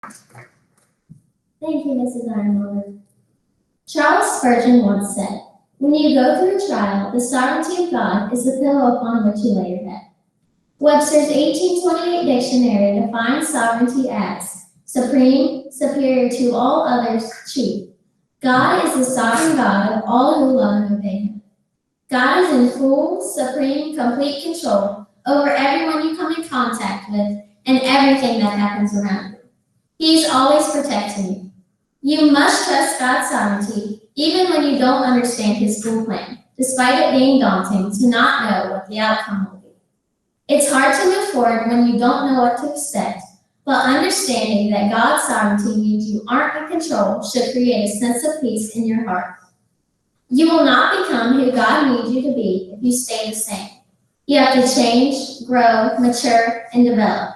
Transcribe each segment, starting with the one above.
Thank you, Mrs. Ironwood. Charles Spurgeon once said, "When you go through a trial, the sovereignty of God is the pillow upon which you lay your head." Webster's 1828 dictionary defines sovereignty as supreme, superior to all others, chief. God is the sovereign God of all who love and obey him. God is in full, supreme, complete control over everyone you come in contact with and everything that happens around you. He is always protecting you. You must trust God's sovereignty, even when you don't understand his full plan, despite it being daunting to not know what the outcome will be. It's hard to move forward when you don't know what to expect, but understanding that God's sovereignty means you aren't in control should create a sense of peace in your heart. You will not become who God needs you to be if you stay the same. You have to change, grow, mature, and develop.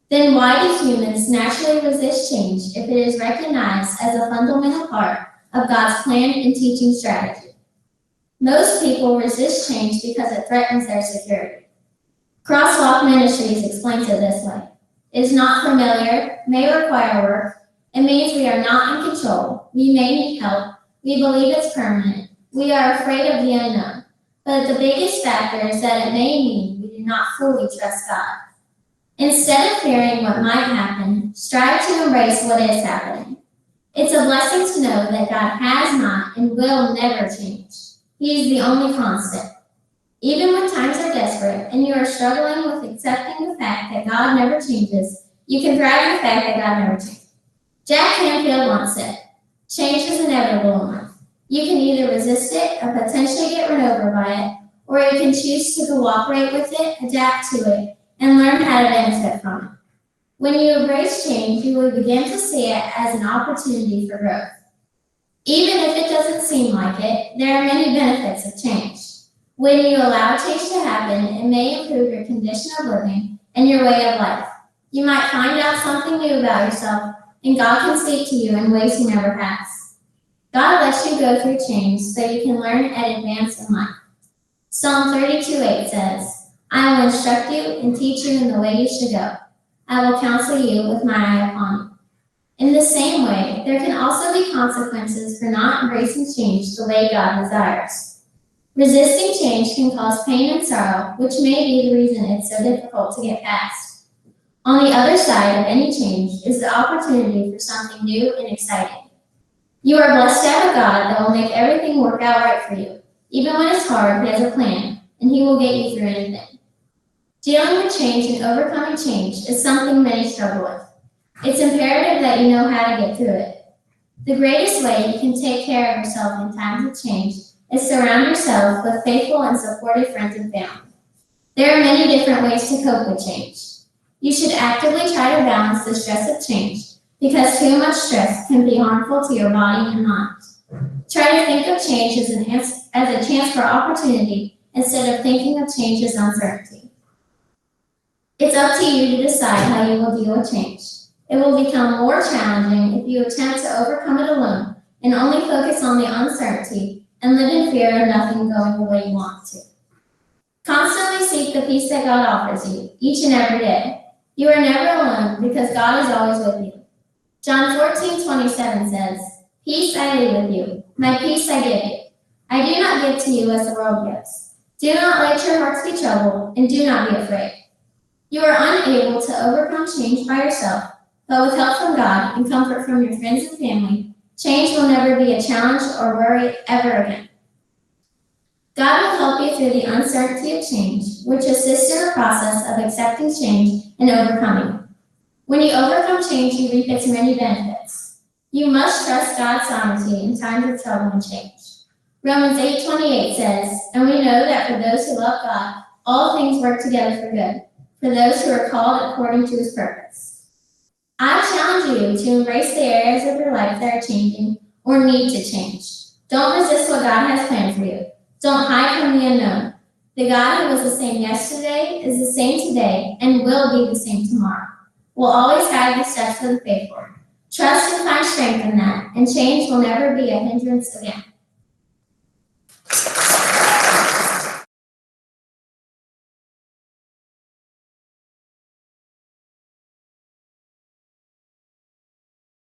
Then why do humans naturally resist change if it is recognized as a fundamental part of God's plan and teaching strategy? Most people resist change because it threatens their security. Crosswalk Ministries explains it this way. It is not familiar, may require work, it means we are not in control, we may need help, we believe it's permanent, we are afraid of the unknown, but the biggest factor is that it may mean we do not fully trust God. Instead of fearing what might happen, strive to embrace what is happening. It's a blessing to know that God has not and will never change. He is the only constant. Even when times are desperate and you are struggling with accepting the fact that God never changes, you can thrive in the fact that God never changes. Jack Canfield once said, "Change is inevitable in life. You can either resist it or potentially get run over by it, or you can choose to cooperate with it, adapt to it, and learn how to benefit from it. When you embrace change, you will begin to see it as an opportunity for growth. Even if it doesn't seem like it, there are many benefits of change. When you allow change to happen, it may improve your condition of living and your way of life. You might find out something new about yourself, and God can speak to you in ways He never has. God lets you go through change so you can learn and advance in life. Psalm 32:8 says, "I will instruct you and teach you in the way you should go. I will counsel you with my eye upon you." In the same way, there can also be consequences for not embracing change the way God desires. Resisting change can cause pain and sorrow, which may be the reason it's so difficult to get past. On the other side of any change is the opportunity for something new and exciting. You are blessed to have a God that will make everything work out right for you. Even when it's hard, He has a plan, and He will get you through anything. Dealing with change and overcoming change is something many struggle with. It's imperative that you know how to get through it. The greatest way you can take care of yourself in times of change is surround yourself with faithful and supportive friends and family. There are many different ways to cope with change. You should actively try to balance the stress of change because too much stress can be harmful to your body and mind. Try to think of change as a chance for opportunity instead of thinking of change as uncertainty. It's up to you to decide how you will deal with change. It will become more challenging if you attempt to overcome it alone and only focus on the uncertainty and live in fear of nothing going the way you want to. Constantly seek the peace that God offers you each and every day. You are never alone because God is always with you. John 14:27 says, "Peace I leave with you, my peace I give you. I do not give to you as the world gives. Do not let your hearts be troubled, and do not be afraid." You are unable to overcome change by yourself, but with help from God and comfort from your friends and family, change will never be a challenge or worry ever again. God will help you through the uncertainty of change, which assists in the process of accepting change and overcoming it. When you overcome change, you reap its many benefits. You must trust God's sovereignty in times of trouble and change. Romans 8:28 says, "And we know that for those who love God, all things work together for good, for those who are called according to His purpose." I challenge you to embrace the areas of your life that are changing or need to change. Don't resist what God has planned for you. Don't hide from the unknown. The God who was the same yesterday is the same today and will be the same tomorrow. Will always guide the steps of the faithful. Trust and find strength in that, and change will never be a hindrance again.